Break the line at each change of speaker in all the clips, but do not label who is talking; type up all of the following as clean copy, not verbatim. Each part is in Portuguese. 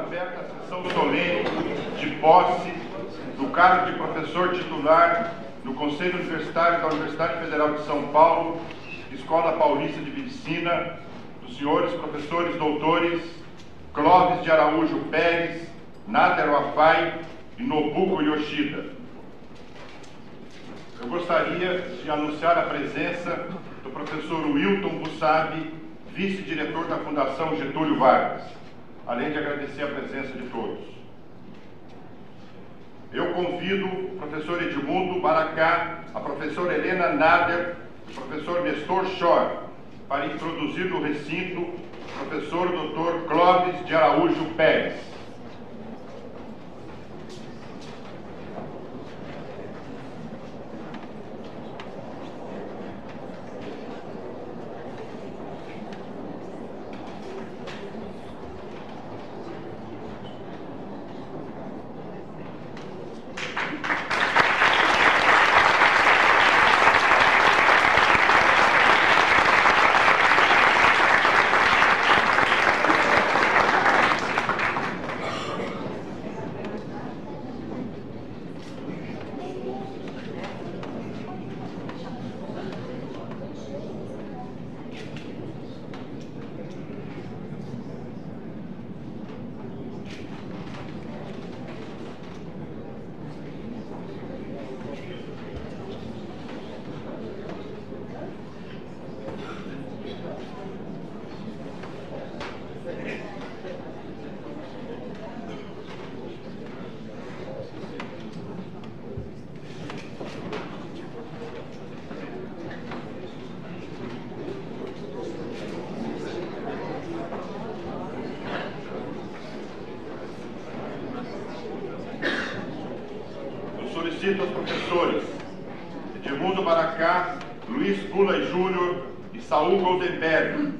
aberta a sessão solene de posse do cargo de professor titular no Conselho Universitário da Universidade Federal de São Paulo, Escola Paulista de Medicina, dos senhores professores doutores Clóvis de Araújo Pérez, Nader Wafai e Nobuko Yoshida. Eu gostaria de anunciar a presença do professor Wilton Bussabi, vice-diretor da Fundação Getúlio Vargas, além de agradecer a presença de todos. Eu convido o professor Edmundo Baracá, a professora Helena Nader, o professor Nestor Schor, para introduzir no recinto o professor Dr. Clóvis de Araújo Pérez. Solicito aos professores Edmundo Baracá, Luiz Pula Júnior e Saul Goldenberg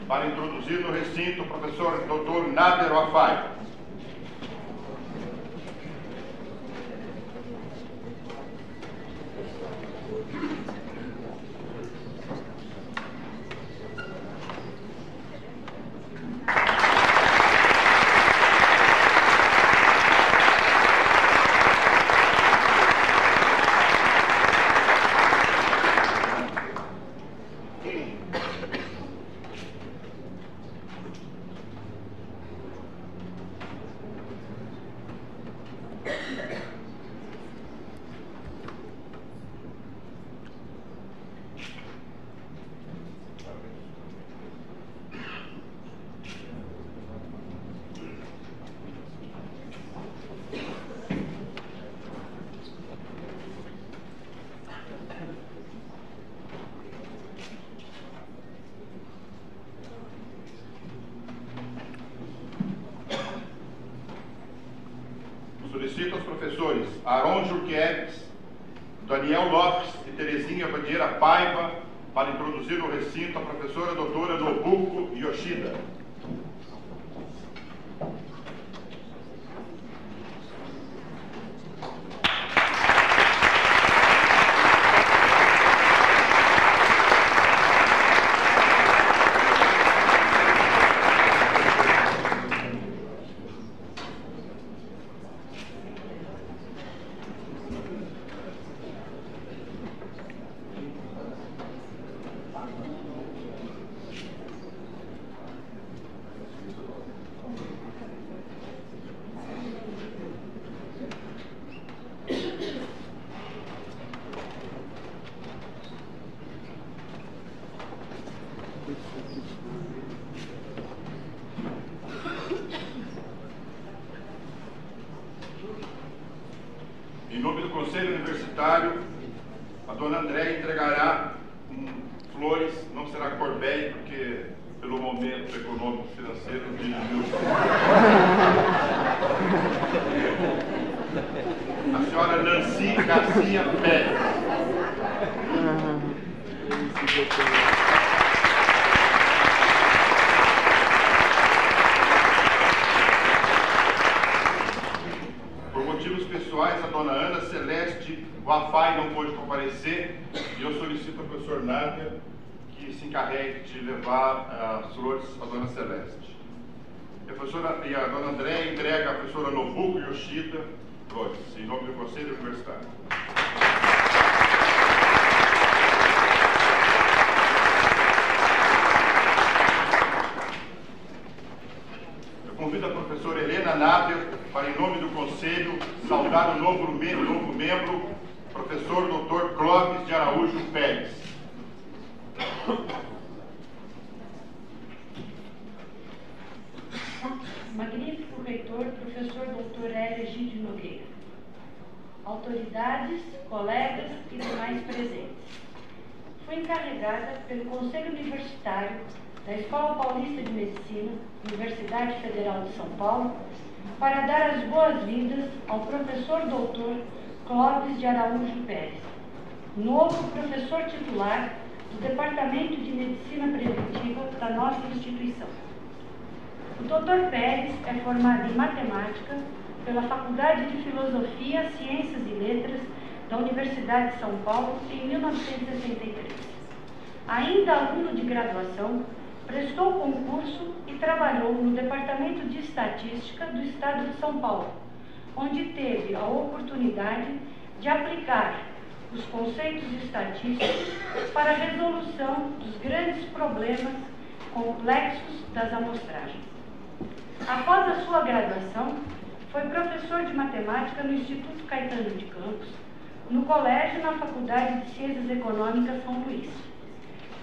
para introduzir no recinto o professor Dr. Nader Wafai. Solicito aos professores Aron Jurqueves, Daniel Lopes e Terezinha Bandeira Paiva para introduzir no recinto a professora doutora Nobuko Yoshida. Em nome do Conselho Universitário, a dona Andréia entregará flores, não será Corbeil, porque pelo momento econômico financeiro a senhora Nancy Garcia Pérez. Por motivos pessoais, a dona Ana Celeste Wafai não pôde comparecer e eu solicito ao professor Nader que se encarregue de levar as flores à dona Celeste. E a dona Andréia entrega à professora Nobuko Yoshida flores, em nome do Conselho Universitário. Eu convido a professora Helena Nader para, em nome do Conselho, saudar o novo membro, professor Dr. Clóvis de Araújo Pérez.
Magnífico reitor, professor Dr. Hélio Egídio Nogueira. Autoridades, colegas e demais presentes. Fui encarregada pelo Conselho Universitário da Escola Paulista de Medicina, Universidade Federal de São Paulo, para dar as boas-vindas ao professor Dr. Clóvis de Araújo Pérez, novo professor titular do Departamento de Medicina Preventiva da nossa instituição. O Dr. Pérez é formado em Matemática pela Faculdade de Filosofia, Ciências e Letras da Universidade de São Paulo em 1963. Ainda aluno de graduação, prestou concurso e trabalhou no Departamento de Estatística do Estado de São Paulo, onde teve a oportunidade de aplicar os conceitos estatísticos para a resolução dos grandes problemas complexos das amostragens. Após a sua graduação, foi professor de matemática no Instituto Caetano de Campos, no colégio e na Faculdade de Ciências Econômicas São Luís.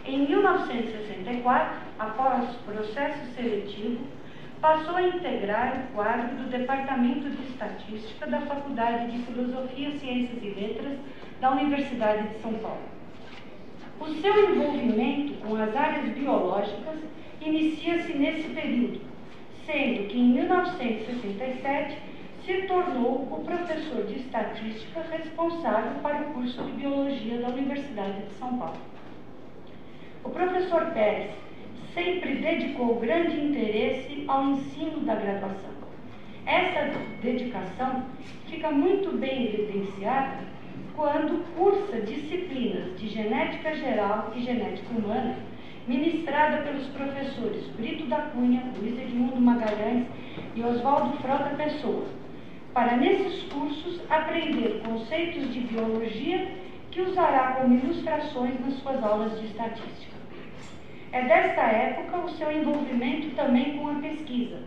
Em 1964, após processo seletivo, passou a integrar o quadro do Departamento de Estatística da Faculdade de Filosofia, Ciências e Letras da Universidade de São Paulo. O seu envolvimento com as áreas biológicas inicia-se nesse período, sendo que em 1967 se tornou o professor de Estatística responsável para o curso de Biologia da Universidade de São Paulo. O professor Pérez sempre dedicou grande interesse ao ensino da graduação. Essa dedicação fica muito bem evidenciada quando cursa disciplinas de Genética Geral e Genética Humana, ministrada pelos professores Brito da Cunha, Luiz Edmundo Magalhães e Oswaldo Frota Pessoa, para nesses cursos aprender conceitos de biologia que usará como ilustrações nas suas aulas de estatística. É desta época o seu envolvimento também com a pesquisa,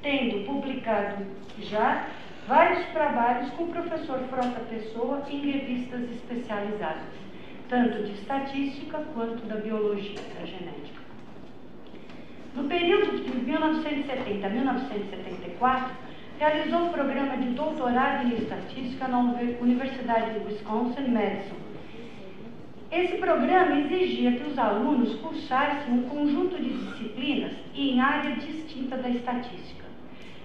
tendo publicado já vários trabalhos com o professor Frota Pessoa em revistas especializadas, tanto de estatística quanto da biologia, da genética. No período de 1970 a 1974, realizou o programa de doutorado em estatística na Universidade de Wisconsin-Madison. Esse programa exigia que os alunos cursassem um conjunto de disciplinas em área distinta da estatística,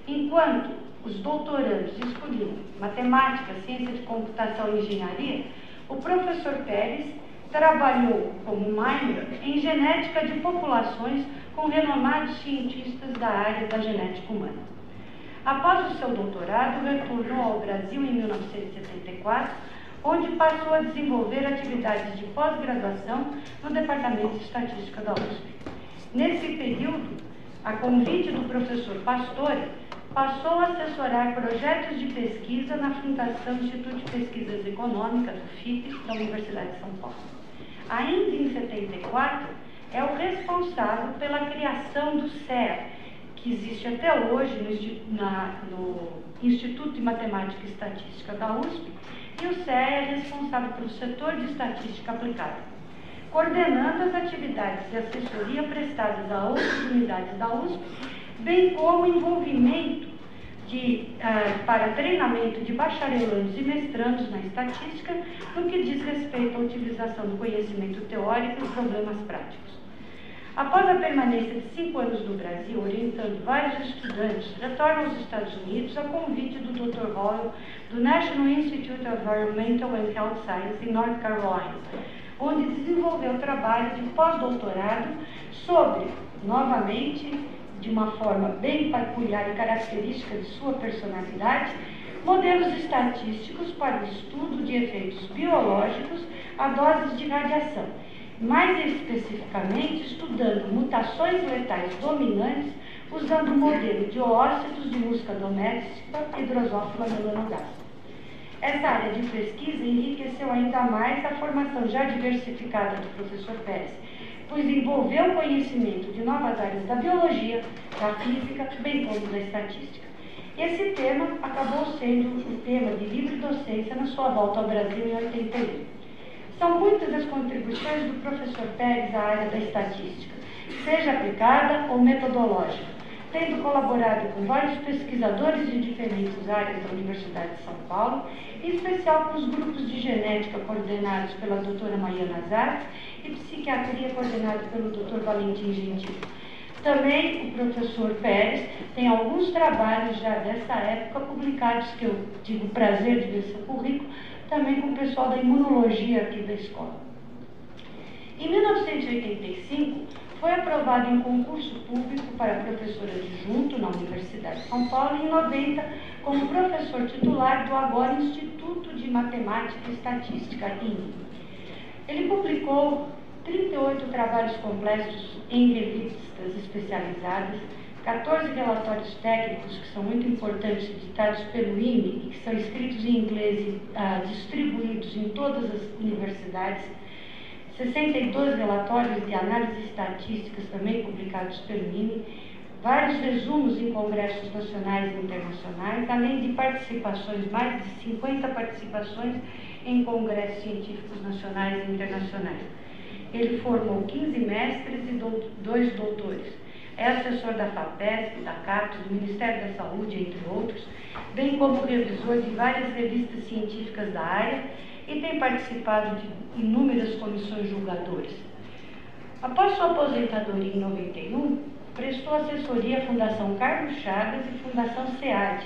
enquanto os doutorandos escolhiam matemática, ciência de computação e engenharia. O professor Pérez trabalhou como minor em genética de populações com renomados cientistas da área da genética humana. Após o seu doutorado, retornou ao Brasil em 1974, onde passou a desenvolver atividades de pós-graduação no Departamento de Estatística da USP. Nesse período, a convite do professor Pastore, passou a assessorar projetos de pesquisa na Fundação Instituto de Pesquisas Econômicas, o FIPES, da Universidade de São Paulo. Ainda em 74, é o responsável pela criação do CEA, que existe até hoje no Instituto de Matemática e Estatística da USP, e o CEA é responsável pelo setor de estatística aplicada, coordenando as atividades de assessoria prestadas a outras unidades da USP, bem como envolvimento para treinamento de bacharelandos e mestrandos na estatística, no que diz respeito à utilização do conhecimento teórico e problemas práticos. Após a permanência de 5 anos no Brasil, orientando vários estudantes, retorna aos Estados Unidos a convite do Dr. Hoyle, do National Institute of Environmental and Health Science em North Carolina, onde desenvolveu trabalho de pós-doutorado sobre, novamente, de uma forma bem peculiar e característica de sua personalidade, modelos estatísticos para o estudo de efeitos biológicos a doses de radiação, mais especificamente estudando mutações letais dominantes usando o modelo de oócitos de música doméstica e drosófila melanogaster. Essa área de pesquisa enriqueceu ainda mais a formação já diversificada do professor Pérez, pois envolveu o conhecimento de novas áreas da biologia, da física, bem como da estatística. Esse tema acabou sendo o tema de livre docência na sua volta ao Brasil em 81. São muitas as contribuições do professor Pérez à área da estatística, seja aplicada ou metodológica, tendo colaborado com vários pesquisadores de diferentes áreas da Universidade de São Paulo, em especial com os grupos de genética coordenados pela doutora Mariana Zarz e psiquiatria coordenado pelo Dr. Valentim Gentil. Também o professor Pérez tem alguns trabalhos já dessa época publicados, que eu tive o prazer de ver seu currículo, também com o pessoal da imunologia aqui da escola. Em 1985, foi aprovado em concurso público para professor adjunto na Universidade de São Paulo e em 90 como professor titular do agora Instituto de Matemática e Estatística, INE. Ele publicou 38 trabalhos completos em revistas especializadas, 14 relatórios técnicos que são muito importantes, editados pelo INE e que são escritos em inglês e distribuídos em todas as universidades, 62 relatórios de análises estatísticas também publicados pelo INE, vários resumos em congressos nacionais e internacionais, além de participações, mais de 50 participações em congressos científicos nacionais e internacionais. Ele formou 15 mestres e 2 doutores. É assessor da FAPESP, da CAPES, do Ministério da Saúde, entre outros, bem como revisor de várias revistas científicas da área e tem participado de inúmeras comissões julgadoras. Após sua aposentadoria em 91, prestou assessoria à Fundação Carlos Chagas e Fundação SEAD,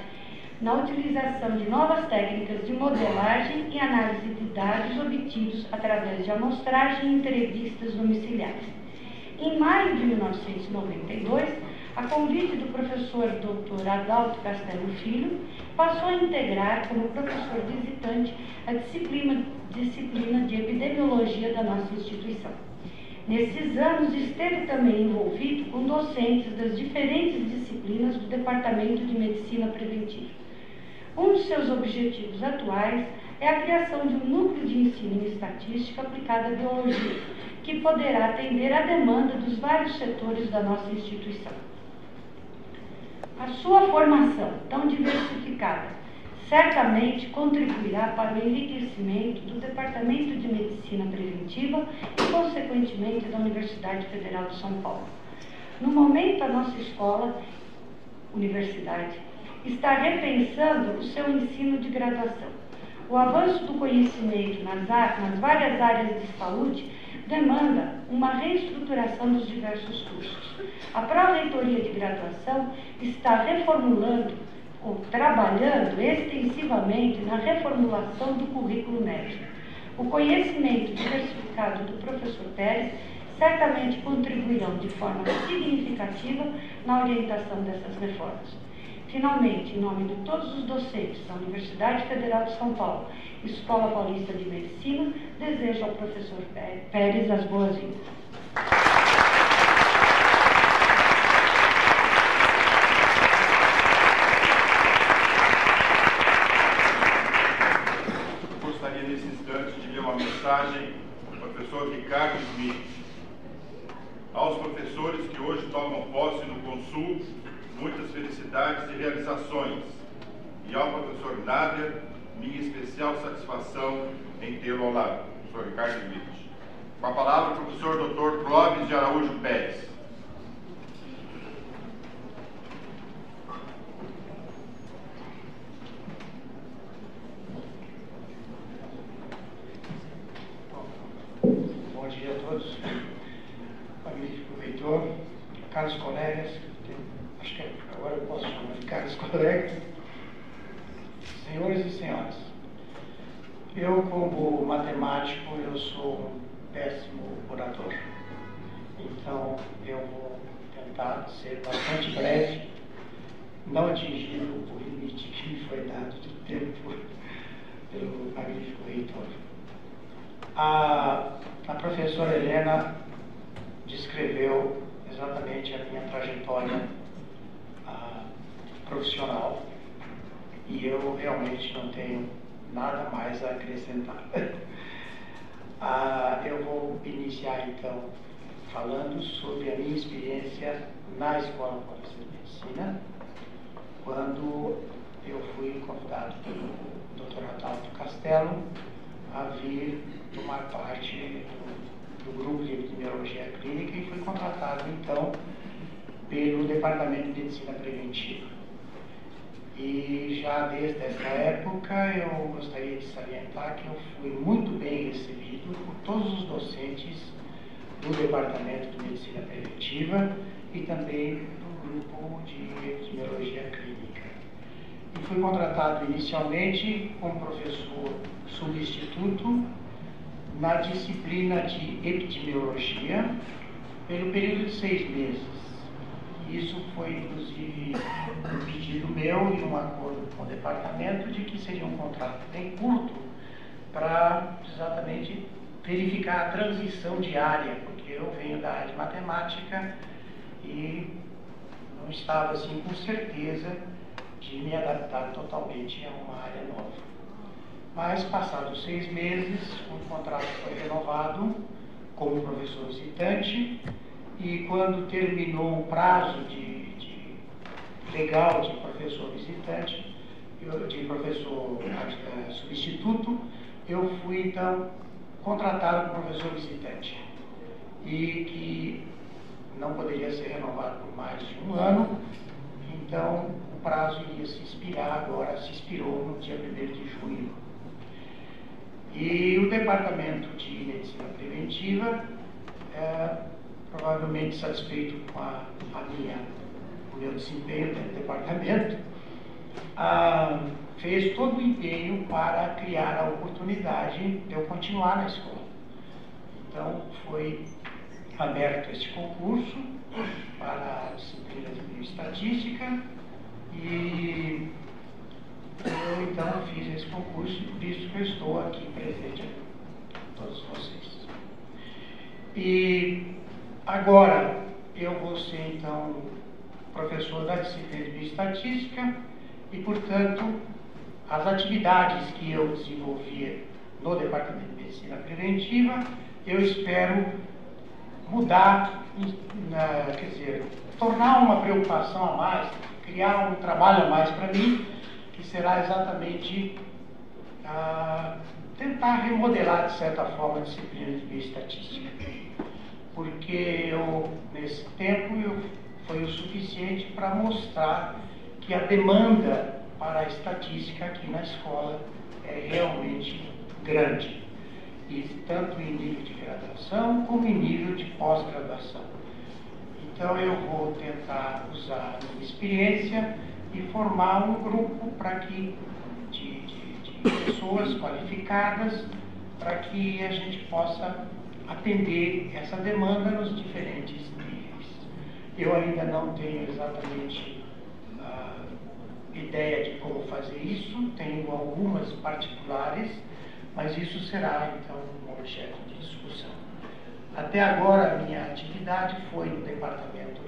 na utilização de novas técnicas de modelagem e análise de dados obtidos através de amostragem e entrevistas domiciliares. Em maio de 1992, a convite do professor Dr. Adalto Castelo Filho, passou a integrar como professor visitante a disciplina de epidemiologia da nossa instituição. Nesses anos, esteve também envolvido com docentes das diferentes disciplinas do Departamento de Medicina Preventiva. Um dos seus objetivos atuais é a criação de um núcleo de ensino em estatística aplicada à biologia, que poderá atender à demanda dos vários setores da nossa instituição. A sua formação, tão diversificada, certamente contribuirá para o enriquecimento do Departamento de Medicina Preventiva e, consequentemente, da Universidade Federal de São Paulo. No momento, a nossa escola, universidade, está repensando o seu ensino de graduação. O avanço do conhecimento nas várias áreas de saúde demanda uma reestruturação dos diversos cursos. A Pró-Reitoria de Graduação está reformulando ou trabalhando extensivamente na reformulação do currículo médico. O conhecimento diversificado do professor Pérez certamente contribuirão de forma significativa na orientação dessas reformas. Finalmente, em nome de todos os docentes da Universidade Federal de São Paulo, Escola Paulista de Medicina, desejo ao professor Pérez as boas-vindas.
Gostaria nesse instante de ler uma mensagem do professor Ricardo Smith. Aos professores que hoje tomam posse no Consul, muitas felicidades e realizações. E ao professor Nader, minha especial satisfação em tê-lo ao lado, professor Ricardo Smith. Com a palavra, o professor Dr. Clóvis de Araújo Pérez.
Bom dia a todos, magnífico reitor, caros colegas, acho que agora eu posso chamar de caros colegas, senhores e senhoras. Eu, como matemático, eu sou um péssimo orador, então eu vou tentar ser bastante breve, não atingindo o limite que me foi dado de tempo pelo magnífico reitor. A professora Helena descreveu exatamente a minha trajetória profissional e eu realmente não tenho nada mais a acrescentar. Eu vou iniciar então falando sobre a minha experiência na Escola Paulista de Medicina, quando eu fui convidado pelo Dr. Adalto Castelo a vir tomar parte do grupo de epidemiologia clínica e fui contratado então pelo Departamento de Medicina Preventiva. E já desde essa época eu gostaria de salientar que eu fui muito bem recebido por todos os docentes do Departamento de Medicina Preventiva e também do grupo de epidemiologia clínica. E fui contratado inicialmente como professor substituto na disciplina de epidemiologia pelo período de 6 meses. Isso foi, inclusive, um pedido meu e um acordo com o departamento de que seria um contrato bem curto para exatamente verificar a transição diária, porque eu venho da área de matemática e não estava, assim, com certeza de me adaptar totalmente a uma área nova. Mas, passados 6 meses, o contrato foi renovado como professor visitante e quando terminou o prazo legal de professor visitante, de professor substituto, eu fui então contratado como professor visitante e que não poderia ser renovado por mais de 1 ano, então o prazo iria se expirar, agora se expirou no dia 1º de junho. E o Departamento de Medicina Preventiva, provavelmente satisfeito com o meu desempenho dentro do departamento, fez todo o empenho para criar a oportunidade de eu continuar na escola. Então, foi aberto este concurso para a disciplina de bioestatística e eu, então, fiz esse concurso e por isso que eu estou aqui presente com todos vocês. E agora, eu vou ser, então, professor da disciplina de bioestatística e, portanto, as atividades que eu desenvolvia no Departamento de Medicina Preventiva, eu espero mudar, quer dizer, tornar uma preocupação a mais, criar um trabalho a mais para mim, que será exatamente tentar remodelar, de certa forma, a disciplina de bioestatística. Porque nesse tempo, foi o suficiente para mostrar que a demanda para a estatística aqui na escola é realmente grande, e tanto em nível de graduação como em nível de pós-graduação. Então eu vou tentar usar a minha experiência e formar um grupo de pessoas qualificadas para que a gente possa atender essa demanda nos diferentes níveis. Eu ainda não tenho exatamente ideia de como fazer isso, tenho algumas particulares, mas isso será, então, um objeto de discussão. Até agora, a minha atividade foi no departamento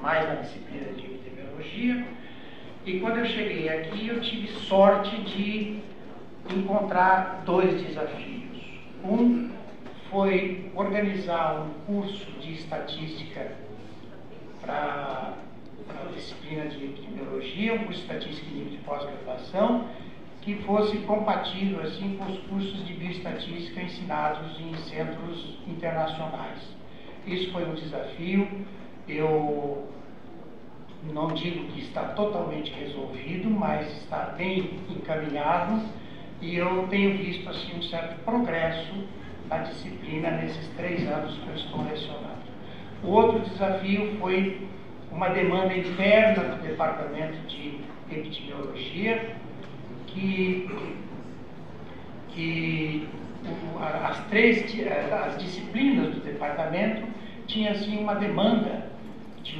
mais na disciplina de epidemiologia, e quando eu cheguei aqui, eu tive sorte de encontrar 2 desafios. Um foi organizar um curso de estatística para a disciplina de epidemiologia, um curso de estatística em nível de pós-graduação, que fosse compatível assim, com os cursos de bioestatística ensinados em centros internacionais. Isso foi um desafio. Eu não digo que está totalmente resolvido, mas está bem encaminhado e eu tenho visto assim, um certo progresso na disciplina nesses 3 anos que eu estou lecionando. O outro desafio foi uma demanda interna do Departamento de Epidemiologia, que as disciplinas do departamento tinham assim, uma demanda de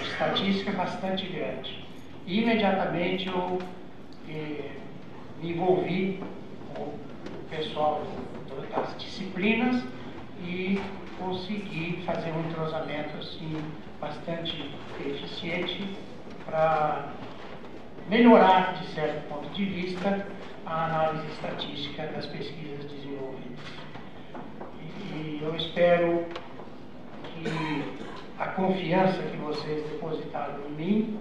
estatística bastante grande. E imediatamente eu me envolvi com o pessoal das disciplinas e consegui fazer um entrosamento assim, bastante eficiente para melhorar, de certo ponto de vista, a análise estatística das pesquisas desenvolvidas. E eu espero que a confiança que vocês depositaram em mim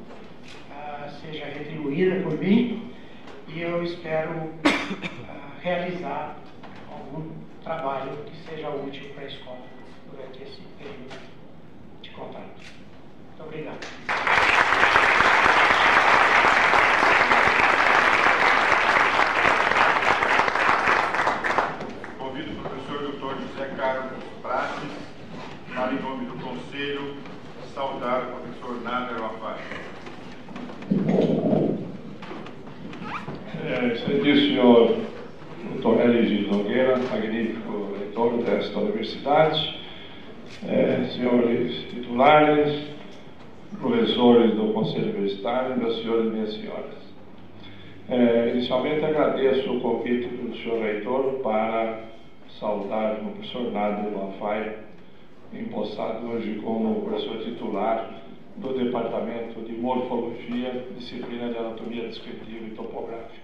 seja retribuída por mim, e eu espero realizar algum trabalho que seja útil para a escola durante esse período de contrato. Muito obrigado.
Convido o professor Dr. José Carlos Prates, para, em nome do Conselho, saudar o professor Nader Wafai.
Excelentíssimo senhor Dr. Eligio Nogueira, magnífico reitor desta universidade, senhores titulares, professores do Conselho Universitário, meus senhores e minhas senhoras. Inicialmente agradeço o convite do senhor reitor para saudar o professor Nader Wafai, empossado hoje como professor titular do Departamento de Morfologia, disciplina de Anatomia Descritiva e Topográfica.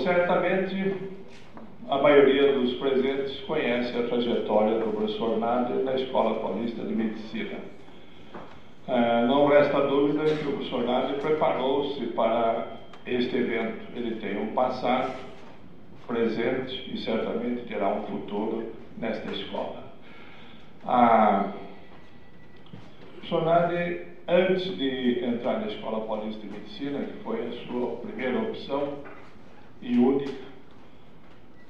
Certamente, a maioria dos presentes conhece a trajetória do professor Nader na Escola Paulista de Medicina. Não resta dúvida que o professor Nader preparou-se para este evento. Ele tem um passado, presente e certamente terá um futuro nesta escola. O professor Nader, antes de entrar na Escola Paulista de Medicina, que foi a sua primeira opção e única,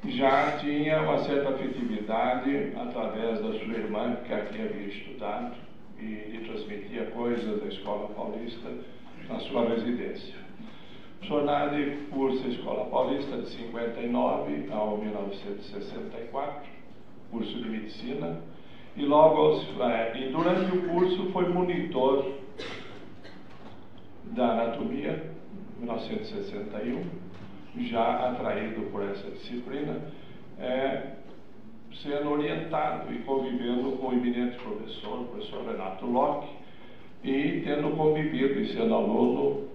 já tinha uma certa afetividade através da sua irmã, que aqui havia estudado e lhe transmitia coisas da Escola Paulista na sua residência. O professor Nader cursa a Escola Paulista de 59 ao 1964, curso de Medicina, e durante o curso foi monitor da anatomia, em 1961, já atraído por essa disciplina, sendo orientado e convivendo com o eminente professor, o professor Renato Locke, e tendo convivido e sendo aluno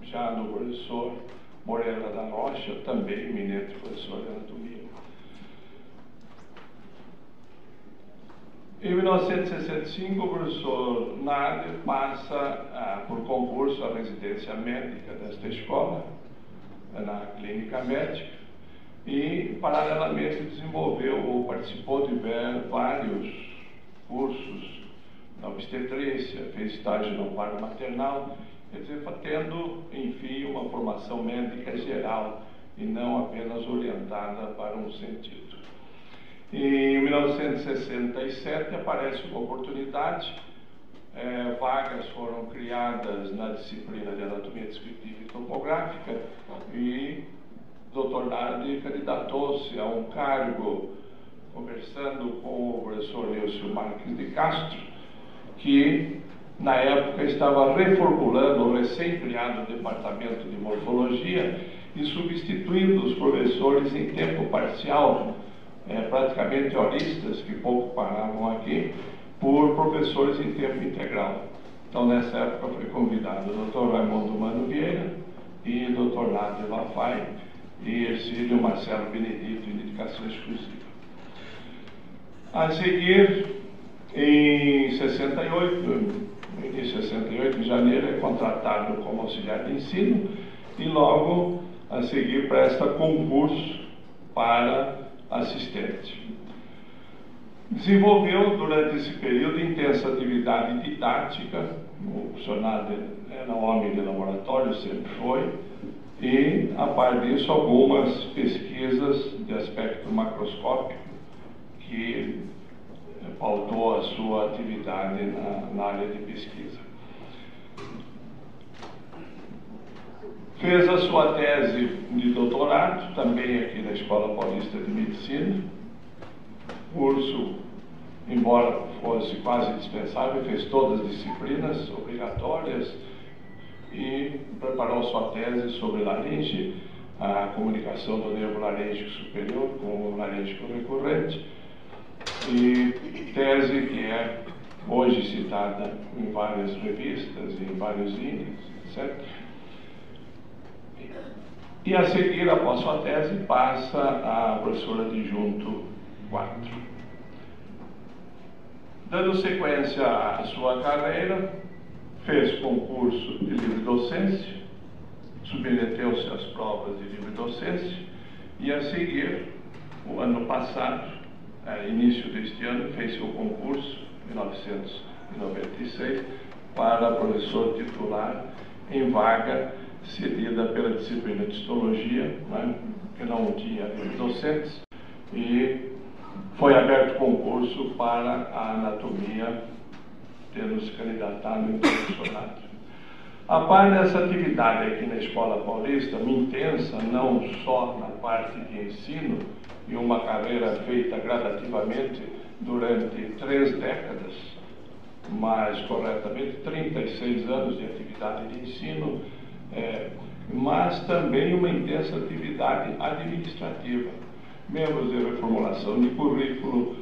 já no professor Moreira da Rocha, também eminente professor de anatomia. Em 1965, o professor Nader passa por concurso à residência médica desta escola, na clínica médica, e paralelamente desenvolveu ou participou de vários cursos na obstetrícia, fez estágio no amparo maternal, quer dizer, tendo, enfim, uma formação médica geral e não apenas orientada para um sentido. Em 1967 aparece uma oportunidade, vagas foram criadas na disciplina de Anatomia Descritiva e Topográfica e o Dr. Nader candidatou-se a um cargo, conversando com o professor Nilson Marques de Castro, que na época estava reformulando o recém-criado Departamento de Morfologia e substituindo os professores em tempo parcial, praticamente horistas, que pouco paravam aqui, por professores em tempo integral. Então, nessa época, foi convidado o Dr. Raimundo Mano Vieira e o Dr. Nader Wafai e Ercílio Marcelo Benedito, em dedicação exclusiva. A seguir, em 68, no início de 68, em janeiro, é contratado como auxiliar de ensino e logo a seguir presta concurso para assistente. Desenvolveu durante esse período intensa atividade didática. O professor Nader era homem de laboratório, sempre foi, e a par disso algumas pesquisas de aspecto macroscópico que pautou a sua atividade na área de pesquisa. Fez a sua tese de doutorado, também aqui na Escola Paulista de Medicina. Curso, embora fosse quase dispensável, fez todas as disciplinas obrigatórias e preparou sua tese sobre laringe, a comunicação do nervo laríngico superior com o laríngico recorrente, e tese que é hoje citada em várias revistas, em vários índices, etc. E a seguir, após sua tese, passa a professora adjunto 4. Dando sequência à sua carreira, fez concurso de livre docência, submeteu-se às provas de livre docência e, a seguir, o ano passado, início deste ano, fez seu concurso, em 1996, para professor titular em vaga cedida pela disciplina de histologia, né, que não tinha livre docentes, e foi aberto concurso para a anatomia, tendo se candidatado em professorado. A par dessa atividade aqui na Escola Paulista, intensa não só na parte de ensino, e uma carreira feita gradativamente durante 3 décadas, mais corretamente 36 anos de atividade de ensino, mas também uma intensa atividade administrativa. Membros de reformulação de currículo,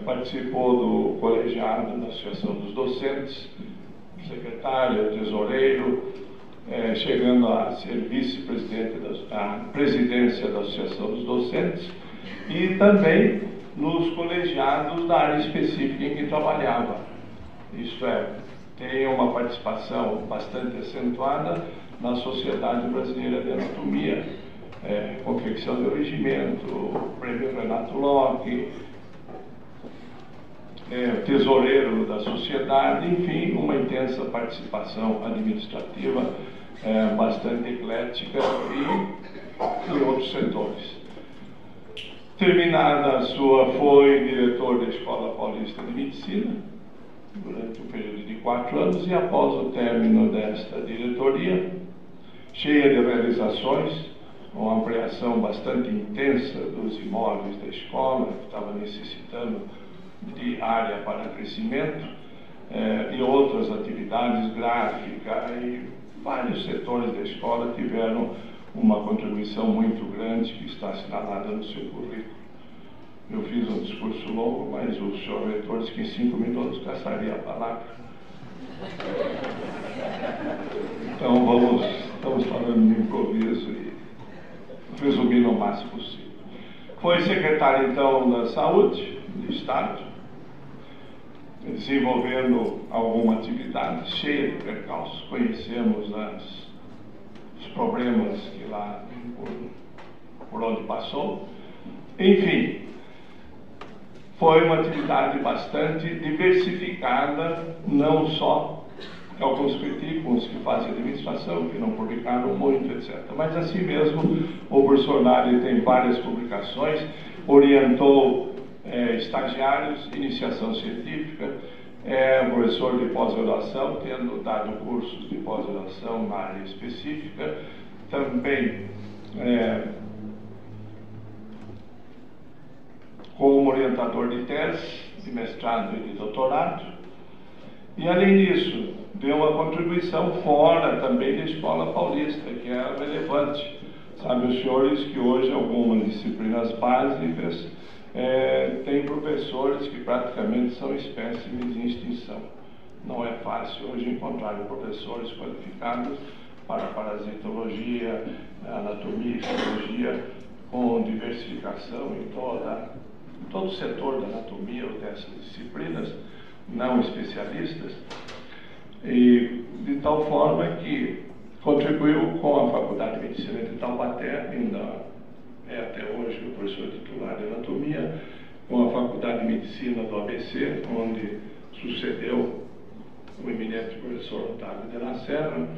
participou do colegiado da Associação dos Docentes, secretário, tesoureiro, chegando a ser vice-presidente da presidência da Associação dos Docentes, e também nos colegiados da área específica em que trabalhava. Isto é, tem uma participação bastante acentuada na Sociedade Brasileira de Anatomia, confecção de regimento, prêmio Renato Locke, tesoureiro da sociedade, enfim, uma intensa participação administrativa bastante eclética e em outros setores. Terminada a sua, foi diretor da Escola Paulista de Medicina durante um período de 4 anos, e após o término desta diretoria, cheia de realizações, uma ampliação bastante intensa dos imóveis da escola, que estava necessitando de área para crescimento, e outras atividades, gráfica, e vários setores da escola tiveram uma contribuição muito grande que está assinalada no seu currículo. Eu fiz um discurso longo, mas o senhor reitor disse que em 5 minutos gastaria a palavra. Então estamos falando de improviso e resumindo o máximo possível. Foi secretário, então, da Saúde do Estado, desenvolvendo alguma atividade cheia de percalços. Conhecemos os problemas que lá, por onde passou. Enfim, foi uma atividade bastante diversificada, não só alguns criticam os que fazem administração, que não publicaram muito, etc. Mas assim mesmo, o professor Nari tem várias publicações, orientou estagiários, iniciação científica, professor de pós-graduação, tendo dado cursos de pós-graduação na área específica, também como orientador de tese, de mestrado e de doutorado, e além disso, deu uma contribuição fora também da Escola Paulista, que era relevante. Sabe, os senhores, que hoje algumas disciplinas básicas tem professores que praticamente são espécimes em extinção. Não é fácil hoje encontrar professores qualificados para parasitologia, anatomia e fisiologia, com diversificação em todo o setor da anatomia ou dessas disciplinas, não especialistas, e de tal forma que contribuiu com a Faculdade de Medicina de Taubaté, ainda até hoje o professor titular de anatomia, com a Faculdade de Medicina do ABC, onde sucedeu o eminente professor Otávio de la Serra,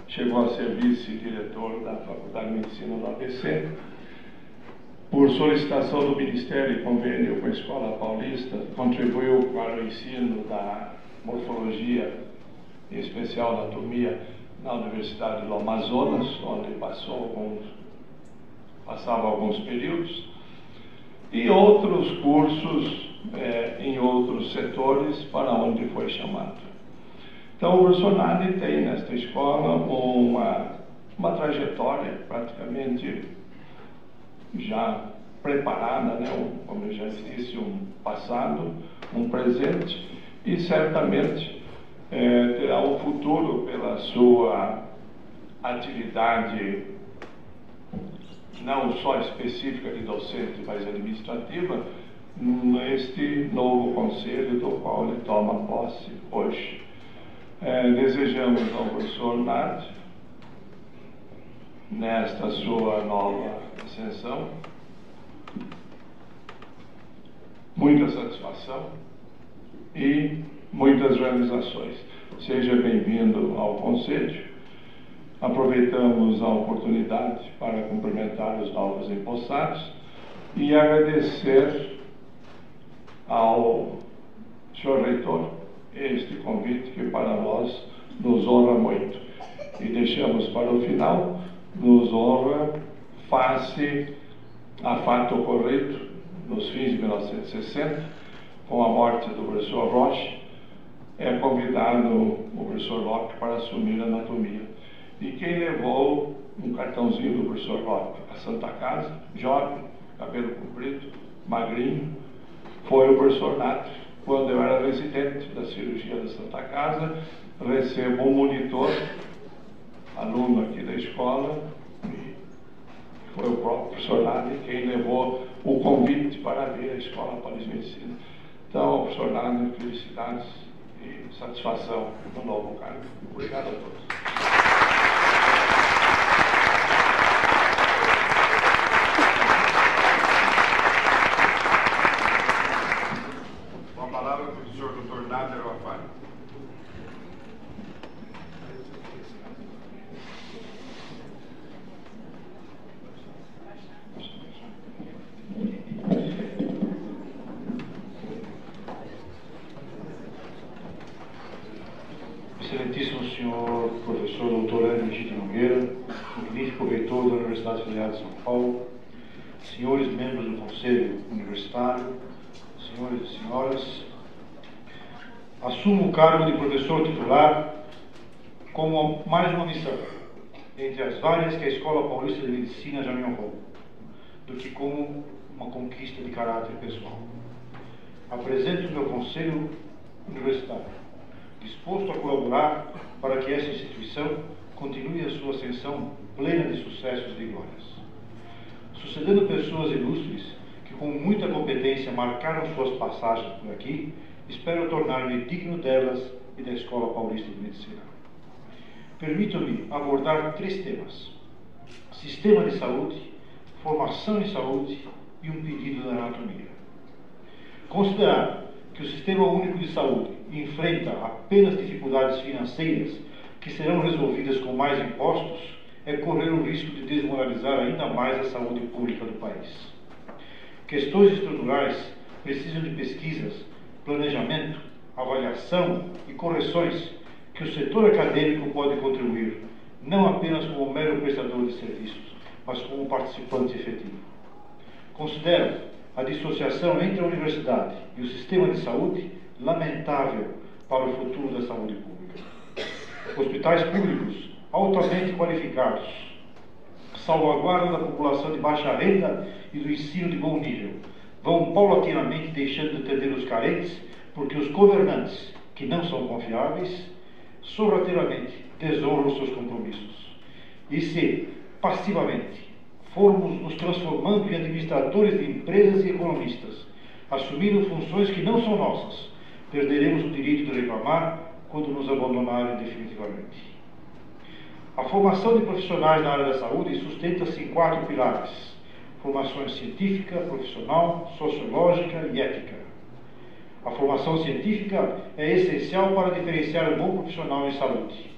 chegou a ser vice-diretor da Faculdade de Medicina do ABC. Por solicitação do Ministério e convênio com a Escola Paulista, contribuiu para o ensino da morfologia, em especial anatomia, na Universidade do Amazonas, onde passava alguns períodos, e outros cursos em outros setores para onde foi chamado. Então, o professor Nari tem nesta escola uma trajetória praticamente já preparada, né? Como eu já disse, um passado, um presente e certamente terá um futuro pela sua atividade não só específica de docente, mas administrativa, neste novo conselho do qual ele toma posse hoje. Desejamos ao professor Nardi, nesta sua nova ascensão, muita satisfação e muitas realizações. Seja bem-vindo ao Conselho. Aproveitamos a oportunidade para cumprimentar os novos empossados e agradecer ao senhor reitor este convite que para nós nos honra muito. E deixamos para o final, nos honra face a fato ocorrido nos fins de 1960, com a morte do professor Roche, é convidado o professor Locke para assumir a anatomia. E quem levou um cartãozinho do professor Locke à Santa Casa, jovem, cabelo comprido, magrinho, foi o professor Nath. Quando eu era residente da cirurgia da Santa Casa, recebo um monitor, aluno aqui da escola, e foi o próprio professor Nath quem levou o convite para ver a Escola Paulista de Medicina. Então, professor Nath, felicidades e satisfação no novo cargo. Obrigado a todos.
Excelentíssimo senhor professor doutor Hermenegildo Nogueira, magnífico reitor da Universidade Federal de São Paulo, senhores membros do Conselho Universitário, senhores e senhoras, assumo o cargo de professor titular como mais uma missão, entre as várias que a Escola Paulista de Medicina já me honrou, do que como uma conquista de caráter pessoal. Apresento o meu Conselho Universitário, disposto a colaborar para que essa instituição continue a sua ascensão plena de sucessos e de glórias. Sucedendo pessoas ilustres que com muita competência marcaram suas passagens por aqui, espero tornar-me digno delas e da Escola Paulista de Medicina. Permitam-me abordar 3 temas: sistema de saúde, formação em saúde e um pedido da anatomia. Considerar que o Sistema Único de Saúde enfrenta apenas dificuldades financeiras que serão resolvidas com mais impostos é correr o risco de desmoralizar ainda mais a saúde pública do país. Questões estruturais precisam de pesquisas, planejamento, avaliação e correções que o setor acadêmico pode contribuir, não apenas como mero prestador de serviços, mas como participante efetivo. Considero a dissociação entre a universidade e o sistema de saúde lamentável para o futuro da saúde pública. Hospitais públicos altamente qualificados, salvaguarda da população de baixa renda e do ensino de bom nível, vão paulatinamente deixando de atender os carentes porque os governantes, que não são confiáveis, sorrateiramente desonram seus compromissos. E se, passivamente, formos nos transformando em administradores de empresas e economistas, assumindo funções que não são nossas, perderemos o direito de reclamar quando nos abandonarem definitivamente. A formação de profissionais na área da saúde sustenta-se em 4 pilares: formação científica, profissional, sociológica e ética. A formação científica é essencial para diferenciar um bom profissional em saúde.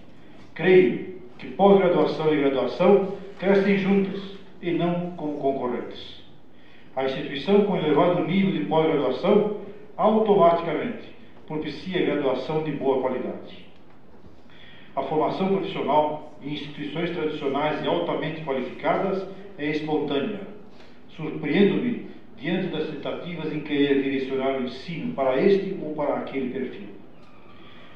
Creio que pós-graduação e graduação crescem juntas e não como concorrentes. A instituição com elevado nível de pós-graduação automaticamente propicia graduação de boa qualidade. A formação profissional em instituições tradicionais e altamente qualificadas é espontânea. Surpreendo-me diante das tentativas em querer direcionar o ensino para este ou para aquele perfil.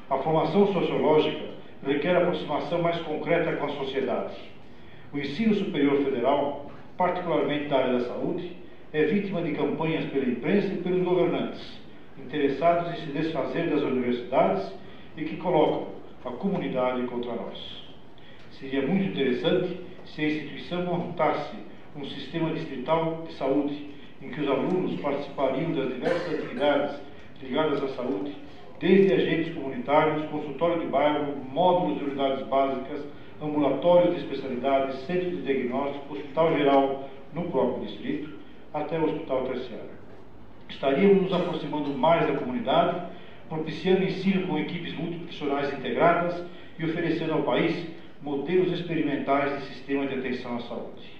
A formação sociológica requer aproximação mais concreta com a sociedade. O ensino superior federal, particularmente da área da saúde, é vítima de campanhas pela imprensa e pelos governantes, interessados em se desfazer das universidades e que colocam a comunidade contra nós. Seria muito interessante se a instituição montasse um sistema distrital de saúde em que os alunos participariam das diversas atividades ligadas à saúde, desde agentes comunitários, consultório de bairro, módulos de unidades básicas, ambulatórios de especialidades, centro de diagnóstico, hospital geral no próprio distrito, até o hospital terciário. Estaríamos nos aproximando mais da comunidade, propiciando ensino com equipes multiprofissionais integradas e oferecendo ao país modelos experimentais de sistema de atenção à saúde.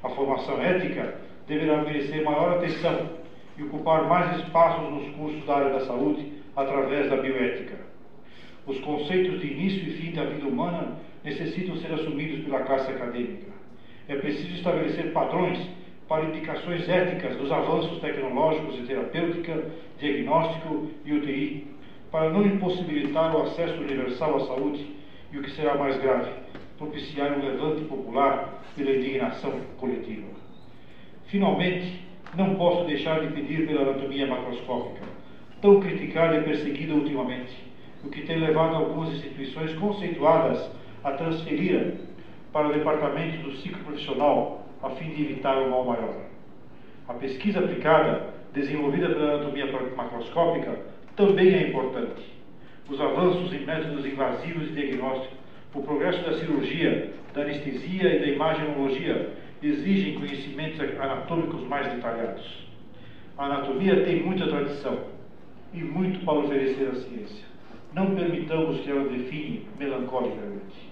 A formação ética deverá merecer maior atenção e ocupar mais espaços nos cursos da área da saúde através da bioética. Os conceitos de início e fim da vida humana necessitam ser assumidos pela classe acadêmica. É preciso estabelecer padrões para indicações éticas dos avanços tecnológicos em terapêutica, diagnóstico e UTI, para não impossibilitar o acesso universal à saúde e, o que será mais grave, propiciar um levante popular pela indignação coletiva. Finalmente, não posso deixar de pedir pela anatomia macroscópica, tão criticada e perseguida ultimamente, o que tem levado algumas instituições conceituadas a transferir para o departamento do ciclo profissional a fim de evitar o mal maior. A pesquisa aplicada, desenvolvida pela anatomia macroscópica, também é importante. Os avanços em métodos invasivos de diagnóstico, o progresso da cirurgia, da anestesia e da imagenologia exigem conhecimentos anatômicos mais detalhados. A anatomia tem muita tradição e muito para oferecer à ciência. Não permitamos que ela define melancolicamente.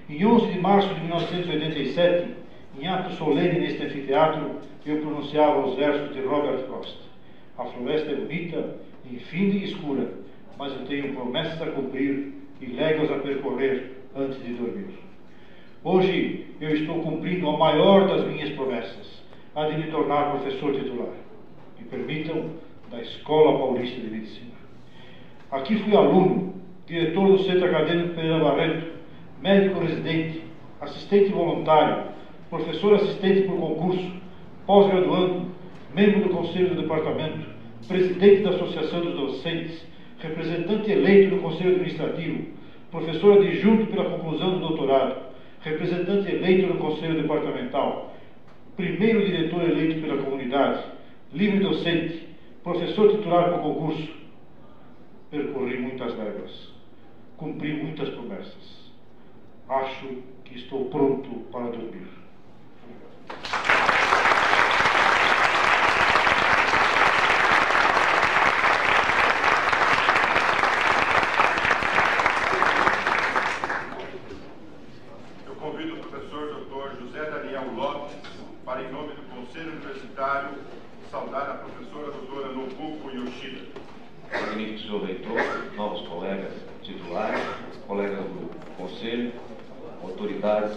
Em 11 de março de 1987, em ato solene neste anfiteatro, eu pronunciava os versos de Robert Frost. A floresta é bonita, infinda e escura, mas eu tenho promessas a cumprir e léguas a percorrer antes de dormir. Hoje eu estou cumprindo a maior das minhas promessas, a de me tornar professor titular. Me permitam, da Escola Paulista de Medicina. Aqui fui aluno, diretor do Centro Acadêmico Pereira Barreto, médico residente, assistente voluntário, professor assistente por concurso, pós-graduando, membro do Conselho do Departamento, presidente da Associação dos Docentes, representante eleito no Conselho Administrativo, professor adjunto pela conclusão do doutorado, representante eleito no Conselho Departamental, primeiro diretor eleito pela comunidade, livre docente, professor titular por concurso. Percorri muitas léguas, cumpri muitas promessas. Acho que estou pronto para dormir.
Eu convido o professor Dr. José Daniel Lopes para, em nome do Conselho Universitário, saudar a professora doutora Nobuko Yoshida.
Magnífico senhor reitor, novos colegas titulares, colegas do Conselho, autoridades,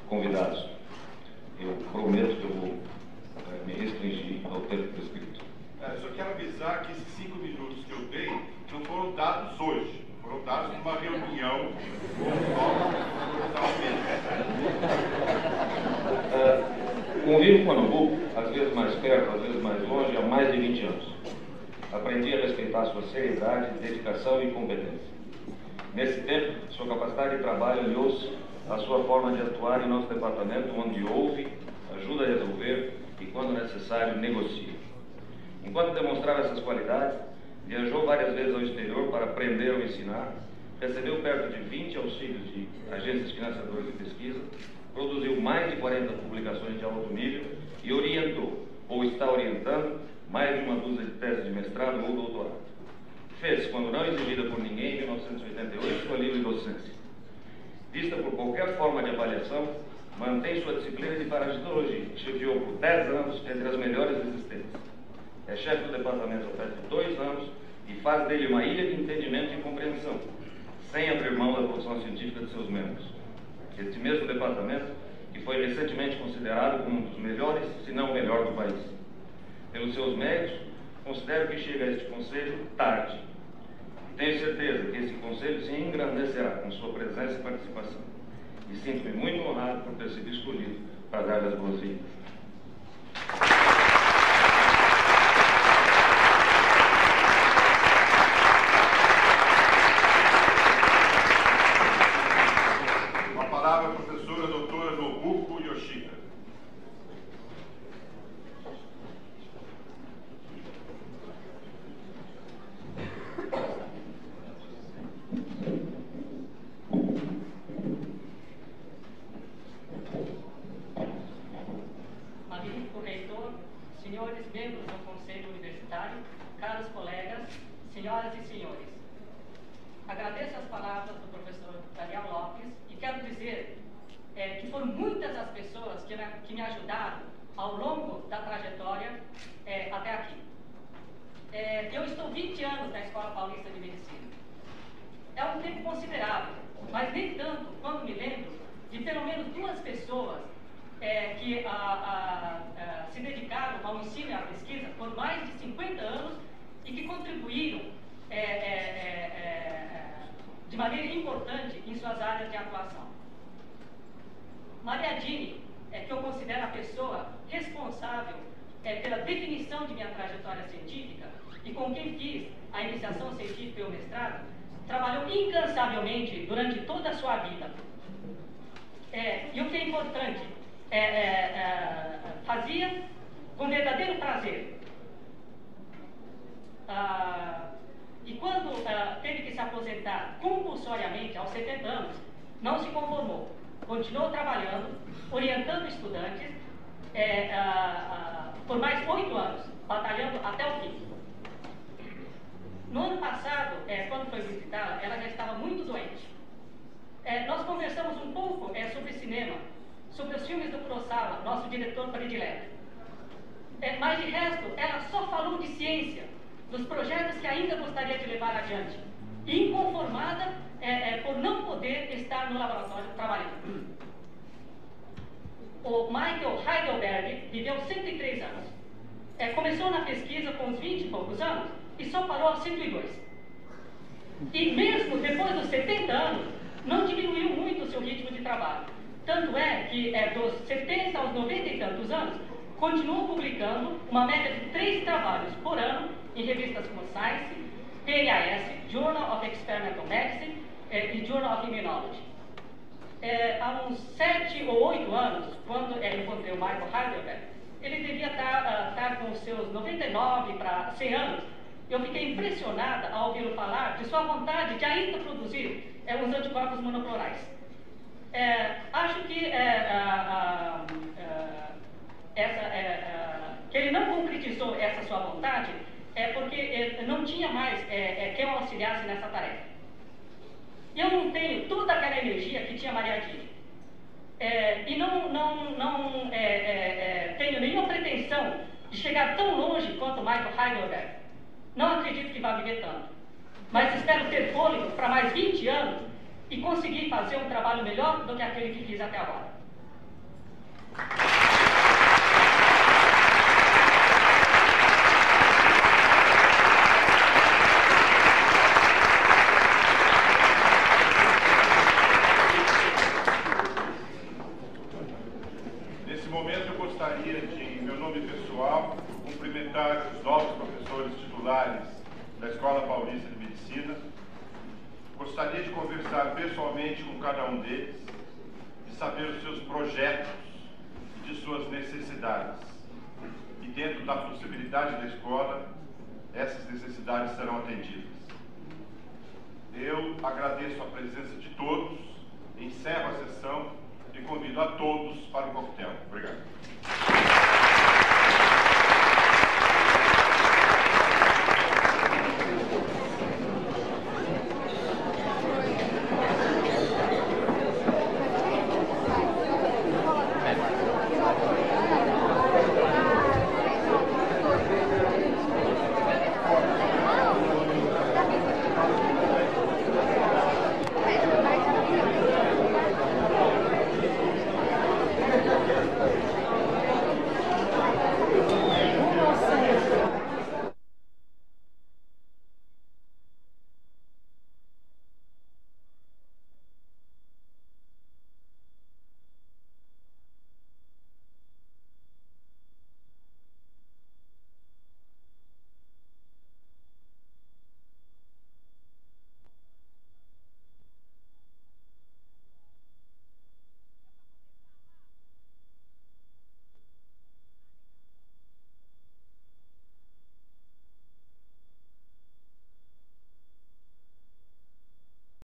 convidados. Eu prometo que eu vou me restringir ao tempo prescrito.
Só quero avisar que esses 5 minutos que eu dei não foram dados hoje, foram dados numa reunião com o nosso
Convivo com a Nobuko, às vezes mais perto, às vezes mais longe, há mais de 20 anos. Aprendi a respeitar sua seriedade, dedicação e competência. Nesse tempo, sua capacidade de trabalho aliou-se à sua forma de atuar em nosso departamento, onde ouve, ajuda a resolver e, quando necessário, negocia. Enquanto demonstrava essas qualidades, viajou várias vezes ao exterior para aprender ou ensinar, recebeu perto de 20 auxílios de agências financiadoras de pesquisa, produziu mais de 40 publicações de alto nível e orientou, ou está orientando, mais de uma dúzia de teses de mestrado ou doutorado. Fez, quando não exigida por ninguém, em 1988, sua livre docência. Vista por qualquer forma de avaliação, mantém sua disciplina de parasitologia, chefiou por 10 anos entre as melhores existentes. É chefe do departamento há perto de 2 anos e faz dele uma ilha de entendimento e compreensão, sem abrir mão da produção científica de seus membros. Este mesmo departamento, que foi recentemente considerado como um dos melhores, se não o melhor do país. Pelos seus méritos, considero que chega a este Conselho tarde. Tenho certeza que esse Conselho se engrandecerá com sua presença e participação. E sinto-me muito honrado por ter sido escolhido para dar as boas-vindas.
um tempo considerável, mas nem tanto quando me lembro de pelo menos 2 pessoas que se dedicaram ao ensino e à pesquisa por mais de 50 anos e que contribuíram de maneira importante em suas áreas de atuação. Maria Dini, que eu considero a pessoa responsável pela definição de minha trajetória científica e com quem fiz a iniciação científica e o mestrado, trabalhou incansavelmente durante toda a sua vida. E o que é importante, fazia com verdadeiro prazer. E quando teve que se aposentar compulsoriamente aos 70 anos, não se conformou. Continuou trabalhando, orientando estudantes por mais 8 anos, batalhando até o fim. No ano passado, quando foi visitá-la, ela já estava muito doente. Nós conversamos um pouco sobre cinema, sobre os filmes do Kurosawa, nosso diretor predileto. Mas de resto, ela só falou de ciência, dos projetos que ainda gostaria de levar adiante, inconformada por não poder estar no laboratório trabalhando. O Michael Heidelberg viveu 103 anos. Começou na pesquisa com uns 20 e poucos anos e só parou aos 102. E mesmo depois dos 70 anos, não diminuiu muito o seu ritmo de trabalho. Tanto é que dos 70 aos 90 e tantos anos, continuou publicando uma média de 3 trabalhos por ano em revistas como Science, PNAS, Journal of Experimental Medicine e Journal of Immunology. Há uns 7 ou 8 anos, quando encontrei o Michael Heidelberg, ele devia estar com os seus 99 para 100 anos. Eu fiquei impressionada ao ouvi-lo falar de sua vontade de ainda produzir os anticorpos monoclorais. Acho que que ele não concretizou essa sua vontade porque não tinha mais quem o auxiliasse nessa tarefa. E eu não tenho toda aquela energia que tinha Maria Dini. E não tenho nenhuma pretensão de chegar tão longe quanto Michael Heidelberg. Não acredito que vá viver tanto. Mas espero ter fôlego para mais 20 anos e conseguir fazer um trabalho melhor do que aquele que fiz até agora.
Nesse momento eu gostaria de, em meu nome pessoal, cumprimentar os novos professores titulares da Escola Paulista de Medicina. Gostaria de conversar pessoalmente com cada um deles, de saber os seus projetos e de suas necessidades. E dentro da possibilidade da escola, essas necessidades serão atendidas. Eu agradeço a presença de todos, encerro a sessão e convido a todos para o coquetel. Obrigado.